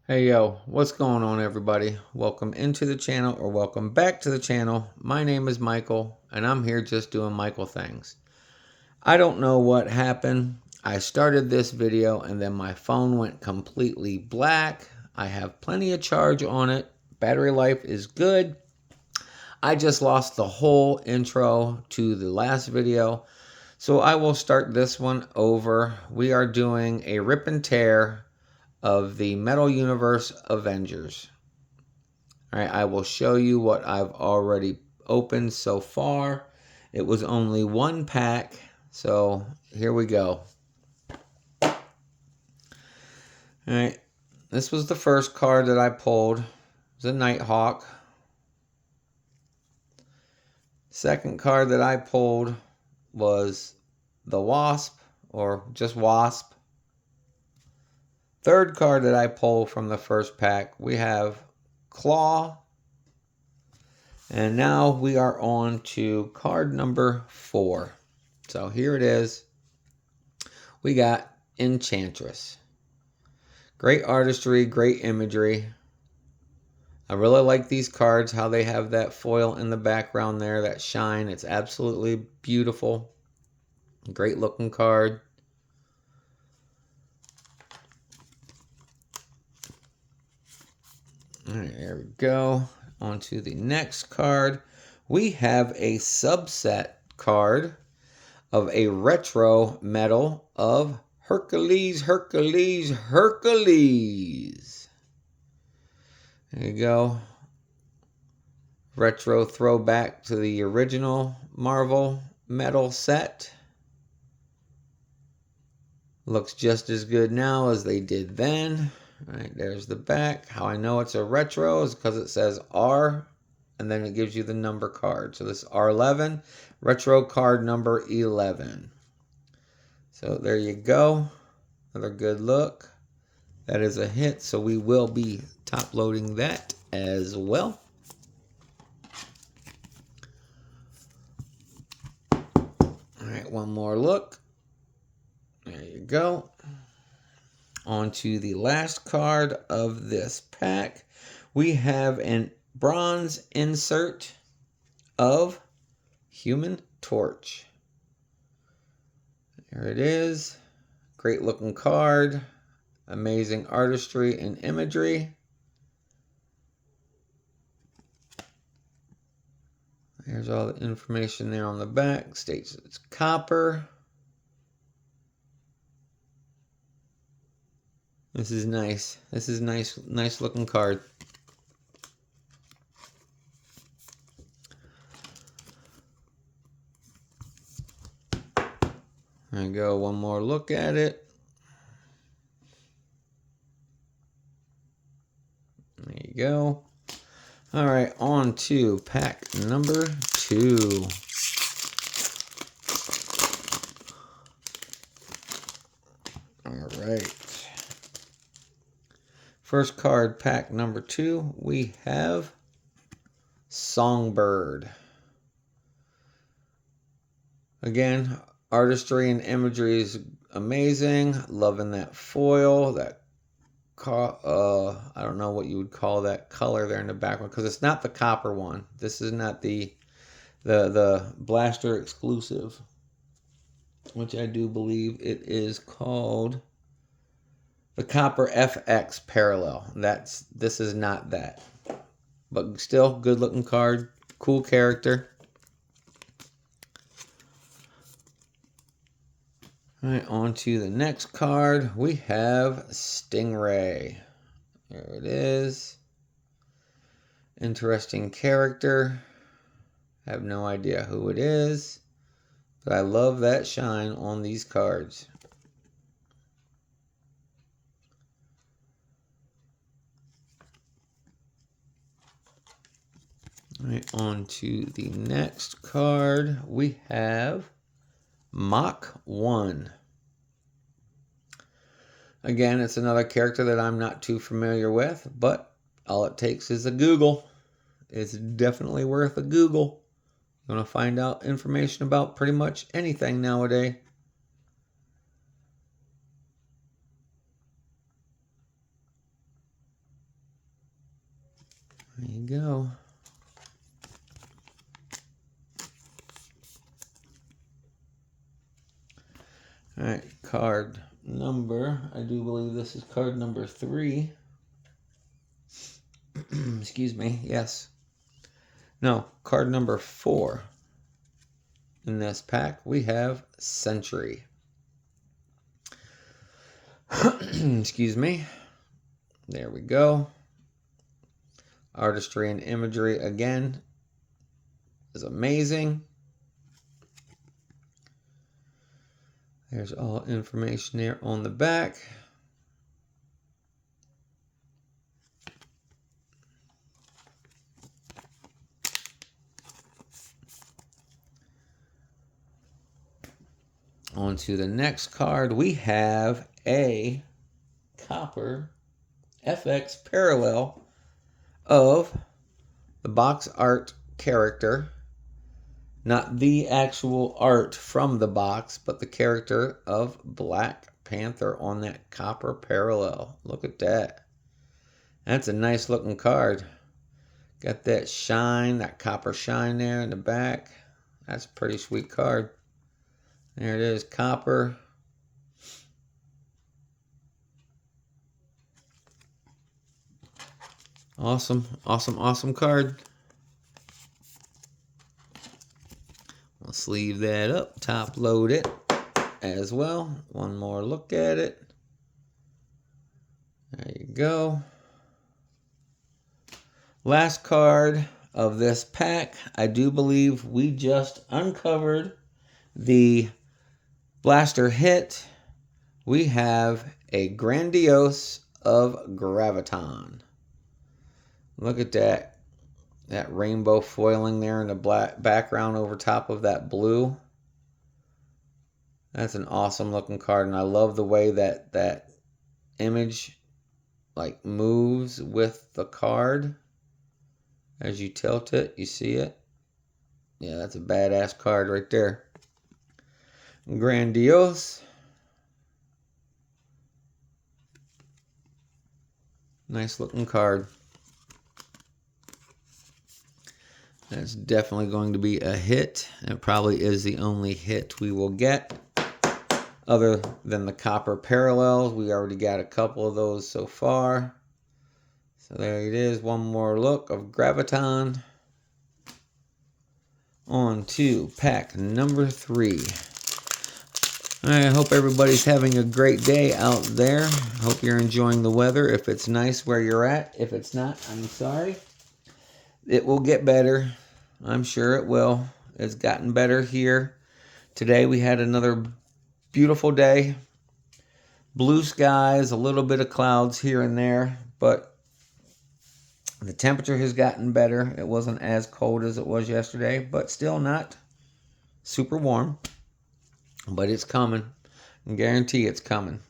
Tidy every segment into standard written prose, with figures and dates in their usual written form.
Hey yo, what's going on everybody? Welcome into the channel or welcome back to the channel. My name is Michael and I'm here just doing Michael things. I don't know what happened. I started this video and then my phone went completely black. I have plenty of charge on it. Battery life is good. I just lost the whole intro to the last video. So I will start this one over. We are doing a rip and tear of the Metal Universe Avengers. All right, I will show you what I've already opened so far. It was only one pack, so here we go. All right, this was the first card that I pulled. It was a Nighthawk. Second card that I pulled was the Wasp, or just Wasp. Third card that I pulled from the first pack, we have Claw. And now we are on to card number 4. So here it is. We got Enchantress. Great artistry, great imagery. I really like these cards, how they have that foil in the background there, that shine. It's absolutely beautiful. Great looking card. All right, there we go. On to the next card. We have a subset card of a retro metal of Hercules. There you go. Retro throwback to the original Marvel metal set. Looks just as good now as they did then. All right, there's the back. How I know it's a retro is because it says R, and then it gives you the number card. So this is R11, retro card number 11. So there you go. Another good look. That is a hit, so we will be top loading that as well. All right, one more look. There you go. On to the last card of this pack. We have a bronze insert of Human Torch. There it is. Great looking card. Amazing artistry and imagery. There's all the information there on the back. States it's copper. This is nice. This is nice looking card. There you go. One more look at it. There you go. All right, on to pack number 2. All right. First card, pack number 2, we have Songbird. Again, artistry and imagery is amazing. Loving that foil, that I don't know what you would call that color there in the background, because it's not the copper one. This is not the blaster exclusive, which I do believe it is called the Copper FX Parallel. This is not that, but still good looking card, cool character. All right, on to the next card. We have Stingray. There it is. Interesting character. I have no idea who it is, but I love that shine on these cards. All right, on to the next card. We have Mach 1. Again, it's another character that I'm not too familiar with, but all it takes is a Google. It's definitely worth a Google. You want to find out information about pretty much anything nowadays. There you go. All right, card number, I do believe this is card number 3. Excuse me, yes. No, card number 4. In this pack, we have Century. Excuse me. There we go. Artistry and imagery, again, is amazing. There's all information there on the back. On to the next card, we have a copper FX parallel of the box art character. Not the actual art from the box, but the character of Black Panther on that copper parallel. Look at that. That's a nice looking card. Got that shine, that copper shine there in the back. That's a pretty sweet card. There it is, copper. Awesome, awesome, awesome card. We'll sleeve that up, top load it as well. One more look at it. There you go. Last card of this pack. I do believe we just uncovered the blaster hit. We have a Grandiose of Graviton. Look at that. That rainbow foiling there in the black background over top of that blue. That's an awesome looking card, and I love the way that that image like moves with the card. As you tilt it, you see it. Yeah, that's a badass card right there. Grandiose. Nice looking card. That's definitely going to be a hit. It probably is the only hit we will get. Other than the copper parallels. We already got a couple of those so far. So there it is. One more look of Graviton. On to pack number 3. I hope everybody's having a great day out there. Hope you're enjoying the weather. If it's nice where you're at. If it's not, I'm sorry. It will get better. I'm sure it will. It's gotten better here. Today we had another beautiful day. Blue skies, a little bit of clouds here and there, but the temperature has gotten better. It wasn't as cold as it was yesterday, but still not super warm. But it's coming. I guarantee it's coming.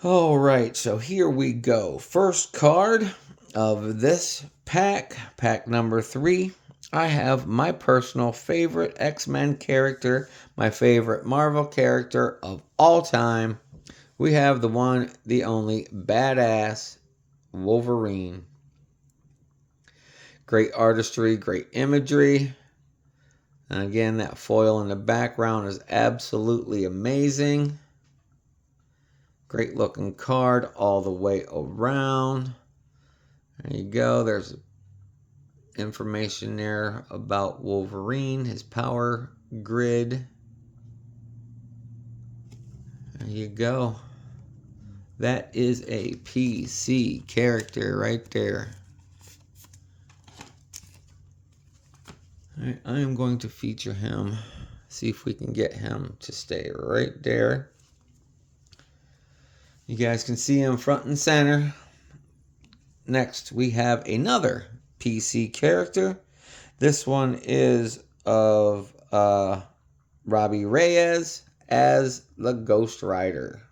All right, so here we go. First card of this pack, pack number 3. I have my personal favorite X-Men character, my favorite Marvel character of all time. We have the one, the only, badass Wolverine. Great artistry, great imagery. And again, that foil in the background is absolutely amazing. Great looking card all the way around. There you go. There's information there about Wolverine, his power grid. There you go. That is a PC character right there. All right, I am going to feature him. See if we can get him to stay right there. You guys can see him front and center. Next, we have another PC character. This one is of Robbie Reyes as the Ghost Rider.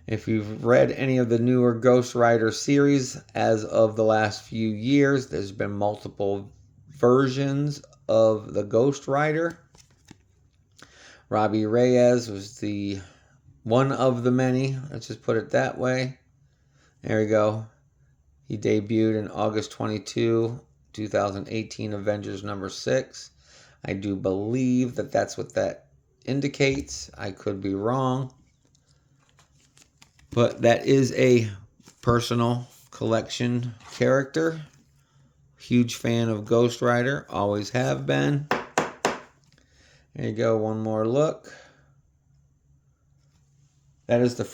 If you've read any of the newer Ghost Rider series as of the last few years, there's been multiple versions of the Ghost Rider. Robbie Reyes was the one of the many. Let's just put it that way. There we go. He debuted in August 22, 2018, Avengers number 6. I do believe that that's what that indicates. I could be wrong. But that is a personal collection character. Huge fan of Ghost Rider. Always have been. There you go. One more look. That is the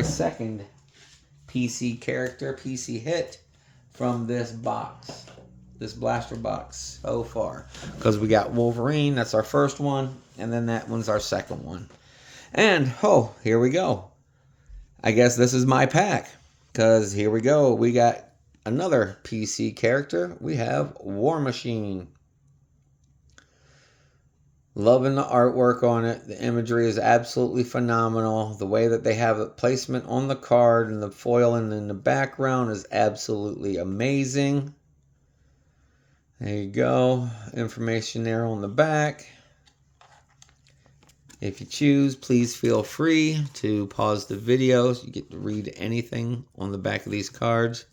second PC character, PC hit from this box. This blaster box so far. Because we got Wolverine. That's our first one. And then that one's our second one. And, oh, here we go. I guess this is my pack. Because here we go. We got another PC character. We have War Machine. Loving the artwork on it. The imagery is absolutely phenomenal. The way that they have the placement on the card and the foil and in the background is absolutely amazing. There you go. Information there on the back. If you choose, please feel free to pause the video so you get to read anything on the back of these cards.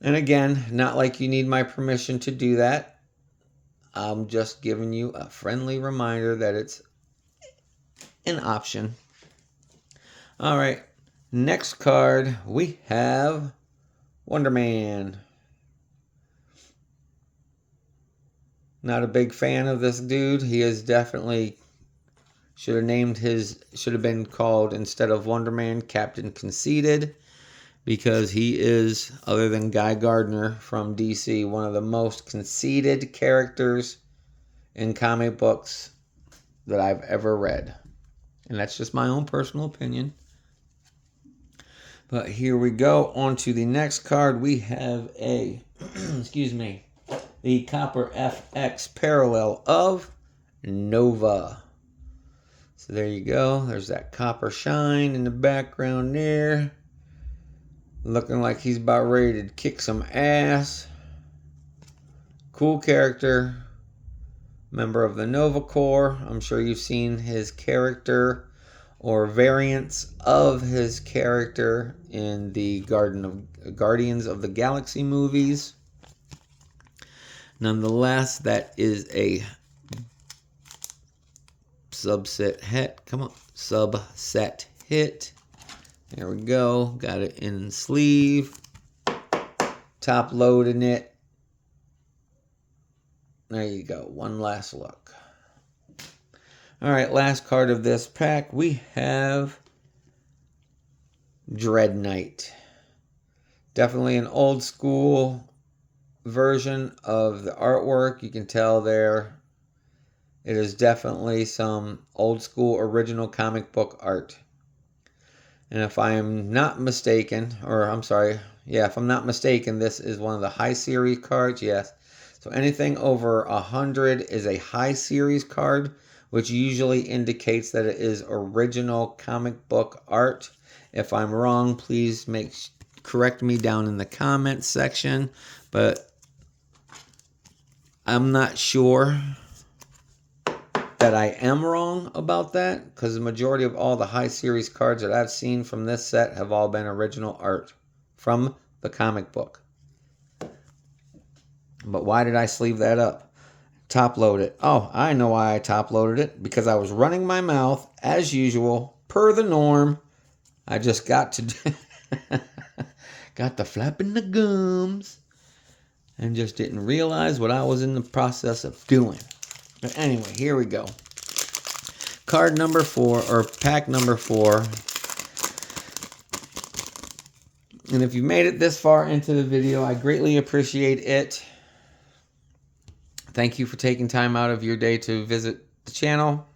And again, not like you need my permission to do that. I'm just giving you a friendly reminder that it's an option. All right, next card we have Wonder Man. Not a big fan of this dude. He is definitely should have been called, instead of Wonder Man, Captain Conceited, because he is, other than Guy Gardner from DC, one of the most conceited characters in comic books that I've ever read. And that's just my own personal opinion. But here we go. On to the next card. We have a, the Copper FX parallel of Nova. So there you go. There's that copper shine in the background there. Looking like he's about ready to kick some ass. Cool character. Member of the Nova Corps. I'm sure you've seen his character or variants of his character in the Guardians of the Galaxy movies. Nonetheless, that is a subset hit. There we go. Got it in sleeve. Top loading it. There you go. One last look. All right, last card of this pack. We have Dread Knight. Definitely an old school version of the artwork. You can tell there it is definitely some old school original comic book art. And if I'm not mistaken, if I'm not mistaken, this is one of the high series cards, yes. So anything over 100 is a high series card, which usually indicates that it is original comic book art. If I'm wrong, please correct me down in the comments section, but I'm not sure that I am wrong about that, because the majority of all the high series cards that I've seen from this set have all been original art from the comic book. But why did I sleeve that up? Top load it. Oh, I know why I top loaded it. Because I was running my mouth, as usual, per the norm. I just got to flapping the gums and just didn't realize what I was in the process of doing. But anyway, here we go. Card number 4, or pack number 4. And if you made it this far into the video, I greatly appreciate it. Thank you for taking time out of your day to visit the channel,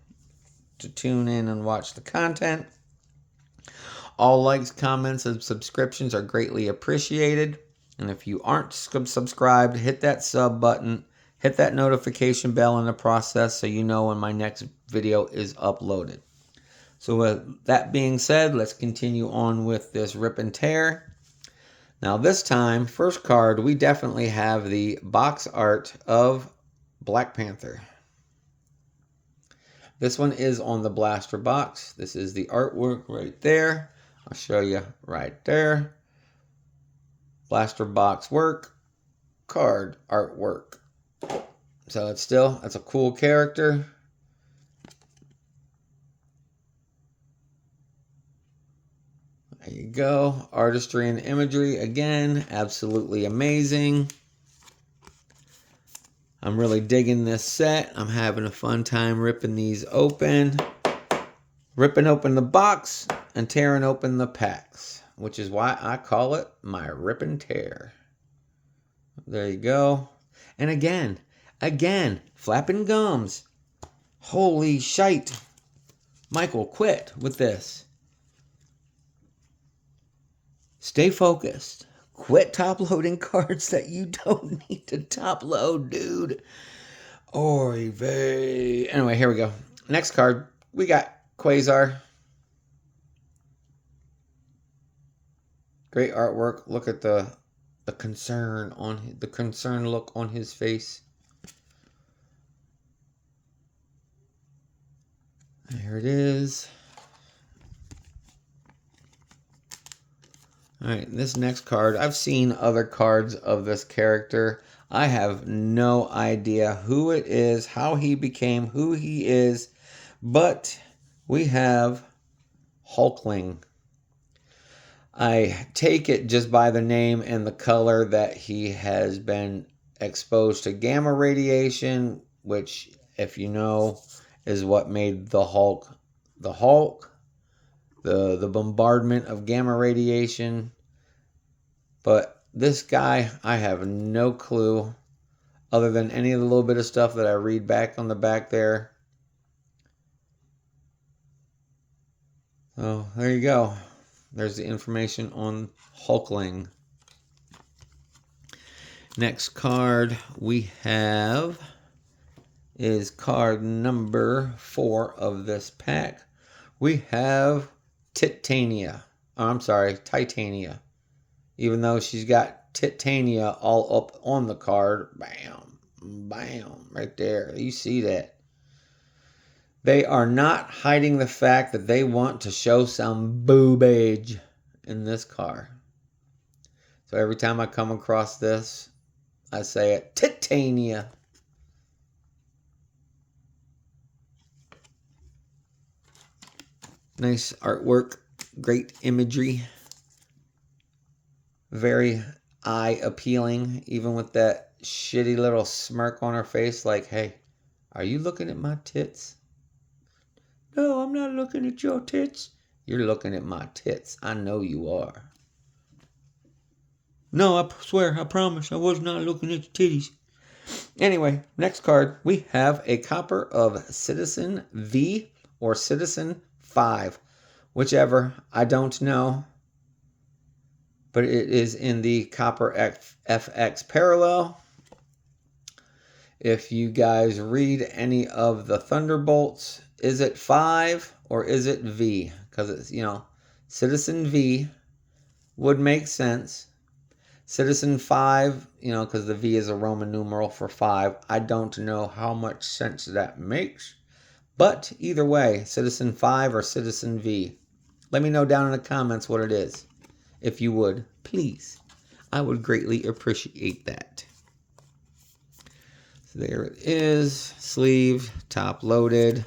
to tune in and watch the content. All likes, comments, and subscriptions are greatly appreciated. And if you aren't subscribed, hit that sub button. Hit that notification bell in the process so you know when my next video is uploaded. So with that being said, let's continue on with this rip and tear. Now this time, first card, we definitely have the box art of Black Panther. This one is on the blaster box. This is the artwork right there I'll show you right there. Blaster box work, card artwork. So that's a cool character. There you go. Artistry and imagery, again, absolutely amazing. I'm really digging this set. I'm having a fun time ripping these open. Ripping open the box and tearing open the packs, which is why I call it my rip and tear. There you go. And again, flapping gums. Holy shite. Michael, quit with this. Stay focused. Quit top loading cards that you don't need to top load, dude. Oy vey. Anyway, here we go. Next card, we got Quasar. Great artwork. Look at the concern look on his face. There it is. Alright, this next card, I've seen other cards of this character. I have no idea who it is, how he became who he is, but we have Hulkling. I take it just by the name and the color that he has been exposed to gamma radiation, which, if you know, is what made the Hulk the Hulk. The bombardment of gamma radiation. But this guy, I have no clue other than any of the little bit of stuff that I read back on the back there. So there you go. There's the information on Hulkling. Next card we have is card number 4 of this pack. We have Titania. Oh, I'm sorry, Titania. Even though she's got Titania all up on the card. Bam, bam, right there. You see that. They are not hiding the fact that they want to show some boobage in this card. So every time I come across this, I say it, Titania. Nice artwork, great imagery. Very eye appealing, even with that shitty little smirk on her face like, hey, are you looking at my tits? No, I'm not looking at your tits. You're looking at my tits. I know you are. No, I swear, I promise, I was not looking at your titties. Anyway, next card, we have a copper of Citizen V or Citizen 5. Whichever, I don't know. But it is in the Copper FX parallel. If you guys read any of the Thunderbolts, is it 5 or is it V? Because it's, Citizen V would make sense. Citizen 5, because the V is a Roman numeral for 5. I don't know how much sense that makes. But either way, Citizen 5 or Citizen V. Let me know down in the comments what it is. If you would, please. I would greatly appreciate that. So there it is. Sleeve, top loaded.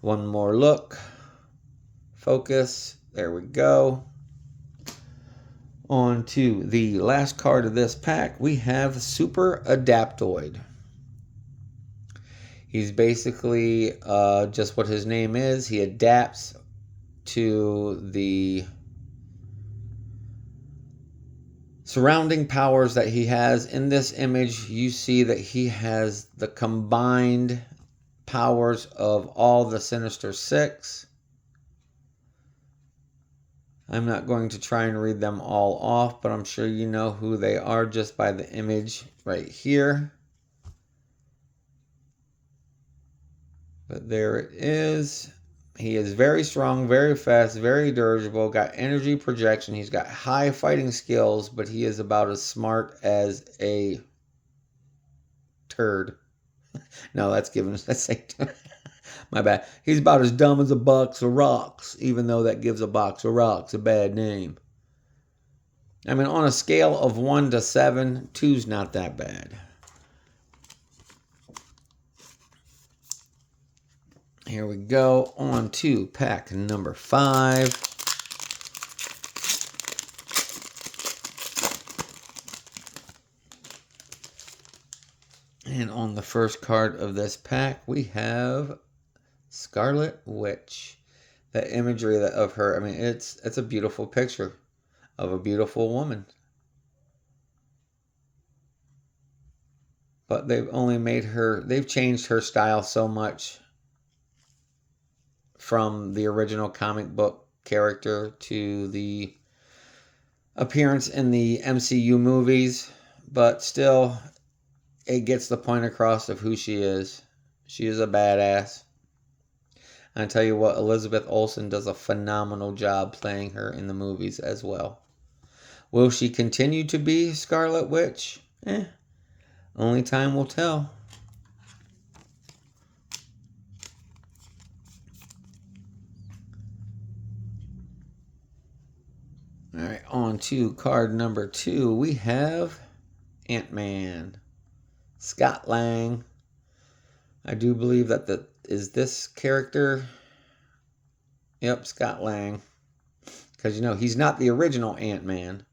One more look. Focus. There we go. On to the last card of this pack. We have Super Adaptoid. He's basically just what his name is. He adapts to the surrounding powers that he has. In this image, you see that he has the combined powers of all the Sinister Six. I'm not going to try and read them all off, but I'm sure you know who they are just by the image right here. But there it is. He is very strong, very fast, very durable, got energy projection. He's got high fighting skills, but he is about as smart as a turd. No, that's given. Let's say My bad. He's about as dumb as a box of rocks, even though that gives a box of rocks a bad name. I mean, on a scale of 1 to 7, 2's not that bad. Here we go. On to pack number 5. And on the first card of this pack, we have Scarlet Witch. That imagery of her, I mean, it's a beautiful picture of a beautiful woman. But they've changed her style so much from the original comic book character to the appearance in the MCU movies. But still, it gets the point across of who she is. She is a badass. And I tell you what, Elizabeth Olsen does a phenomenal job playing her in the movies as well. Will she continue to be Scarlet Witch? Only time will tell. Alright, on to card number 2. We have Ant-Man. Scott Lang. I do believe that is this character. Yep, Scott Lang. Because, you know, he's not the original Ant-Man.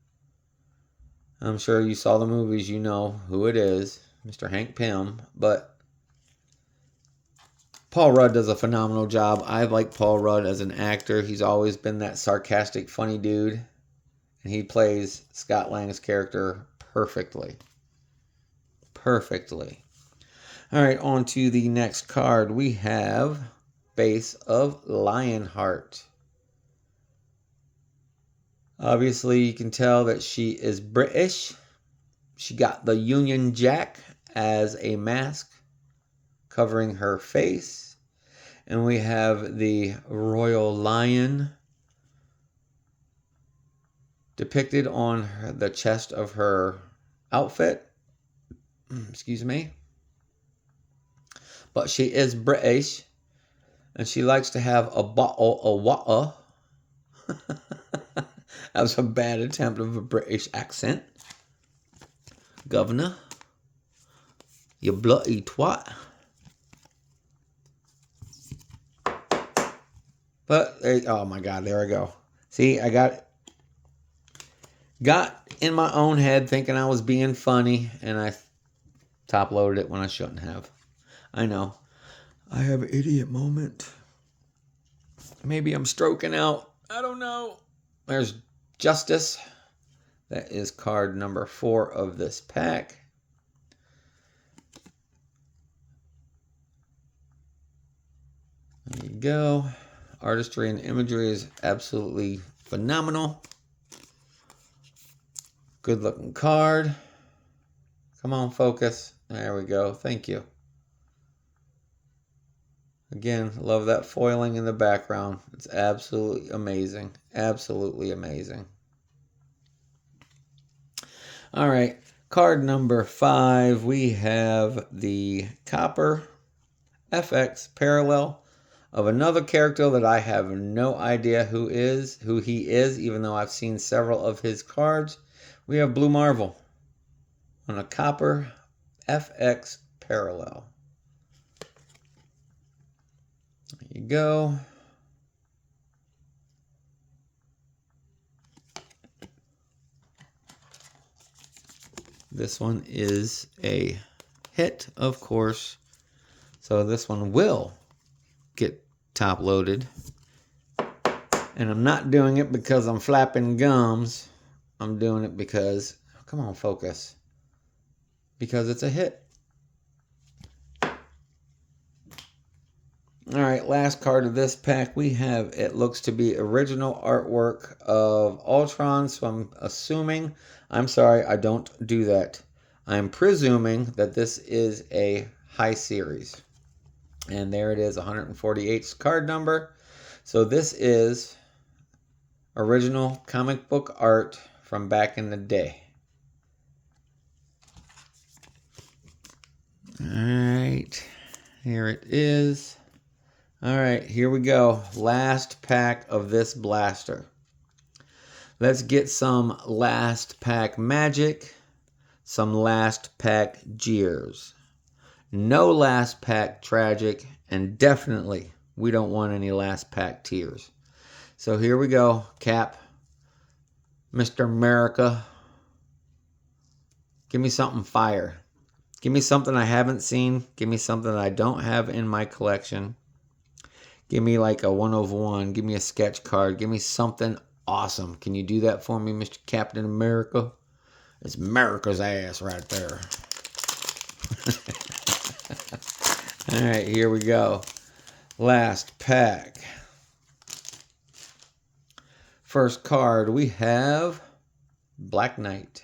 I'm sure you saw the movies, you know who it is. Mr. Hank Pym. But Paul Rudd does a phenomenal job. I like Paul Rudd as an actor. He's always been that sarcastic, funny dude. And he plays Scott Lang's character perfectly. Perfectly. Alright, on to the next card. We have Base of Lionheart. Obviously, you can tell that she is British. She got the Union Jack as a mask covering her face. And we have the Royal Lion depicted on the chest of her outfit. Excuse me. But she is British. And she likes to have a bottle of water. That was a bad attempt of a British accent. Governor. You bloody twat. But, oh my God, there I go. See, I got in my own head thinking I was being funny, and I top-loaded it when I shouldn't have. I know. I have an idiot moment. Maybe I'm stroking out. I don't know. There's Justice. That is card number 4 of this pack. There you go. Artistry and imagery is absolutely phenomenal. Good looking card. Come on, focus. There we go. Thank you. Again, love that foiling in the background. It's absolutely amazing. Absolutely amazing. All right. Card number 5. We have the Copper FX parallel of another character that I have no idea who he is, even though I've seen several of his cards. We have Blue Marvel on a Copper FX parallel. There you go. This one is a hit, of course. So this one will get top loaded. And I'm not doing it because I'm flapping gums. I'm doing it because, come on, focus. Because it's a hit. Alright, last card of this pack. We have, it looks to be original artwork of Ultron. So I'm assuming, I'm sorry, I don't do that. I'm presuming that this is a high series. And there it is, 148th card number. So this is original comic book art from back in the day. Alright, here it is. All right, here we go. Last pack of this blaster. Let's get some last pack magic, some last pack jeers. No last pack tragic, and definitely we don't want any last pack tears. So here we go, Cap. Mr. America. Give me something fire. Give me something I haven't seen. Give me something I don't have in my collection. Give me like a 1 of 1. Give me a sketch card. Give me something awesome. Can you do that for me, Mr. Captain America? It's America's ass right there. All right, here we go. Last pack. First card, we have Black Knight.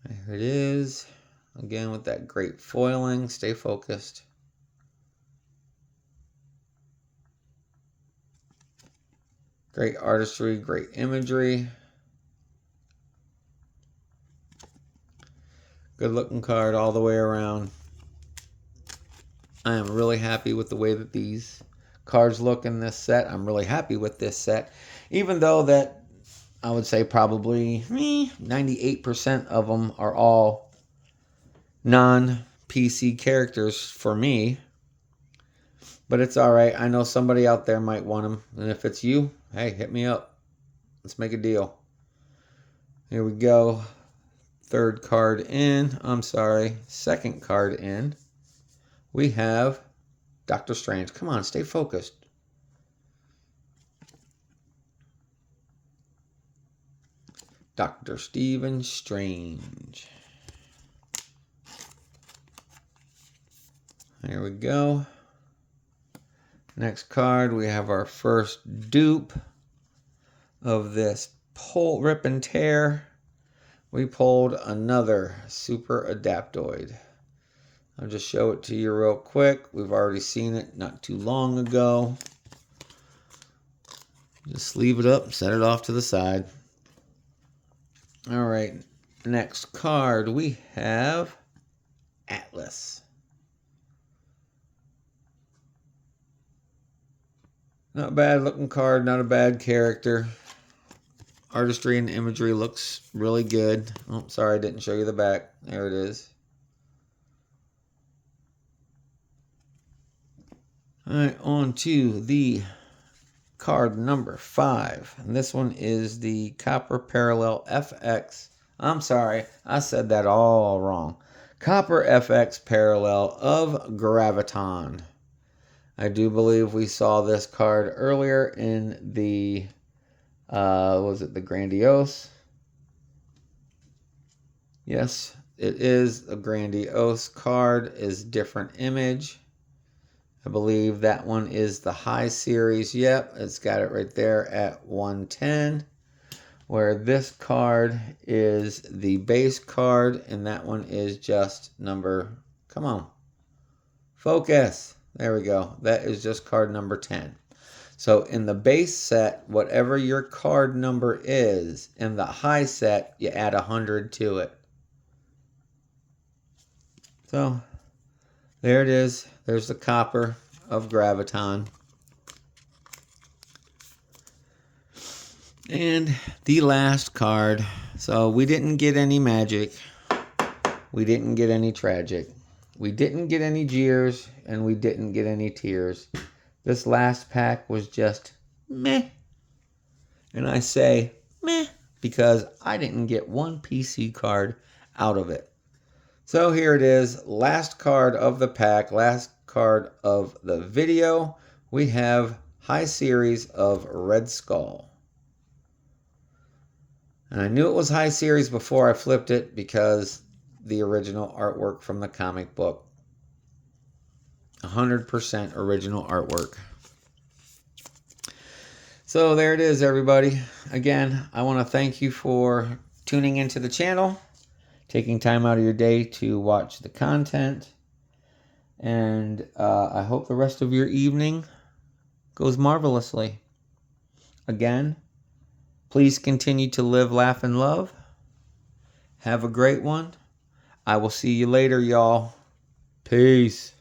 Here it is. Again, with that great foiling. Stay focused. Great artistry, great imagery. Good looking card all the way around. I am really happy with the way that these cards look in this set. I'm really happy with this set. Even though that I would say probably 98% of them are all non-PC characters for me. But it's alright. I know somebody out there might want them. And if it's you, hey, hit me up. Let's make a deal. Here we go. Third card in. I'm sorry. Second card in. We have Doctor Strange. Come on, stay focused. Dr. Stephen Strange. Here we go. Next card, we have our first dupe of this pull, rip and tear. We pulled another Super Adaptoid. I'll just show it to you real quick. We've already seen it not too long ago. Just sleeve it up, set it off to the side. All right, next card we have Atlas. Not a bad looking card, not a bad character. Artistry and imagery looks really good. Oh, sorry, I didn't show you the back. There it is. All right, on to the card number 5. And this one is the Copper Parallel FX. I'm sorry, I said that all wrong. Copper FX Parallel of Graviton. I do believe we saw this card earlier in the, was it the Grandiose? Yes, it is a Grandiose card, is different image. I believe that one is the high series. Yep, it's got it right there at 110. Where this card is the base card, and that one is just number, come on, focus. There we go. That is just card number 10. So in the base set, whatever your card number is, in the high set, you add 100 to it. So there it is. There's the Copper of Graviton. And the last card. So we didn't get any magic. We didn't get any tragic. We didn't get any jeers. And we didn't get any tears. This last pack was just meh. And I say meh because I didn't get one PC card out of it. So here it is. Last card of the pack. Last card of the video. We have High Series of Red Skull. And I knew it was High Series before I flipped it because the original artwork from the comic book. 100% original artwork. So there it is, everybody. Again, I want to thank you for tuning into the channel, taking time out of your day to watch the content. And I hope the rest of your evening goes marvelously. Again, please continue to live, laugh, and love. Have a great one. I will see you later, y'all. Peace.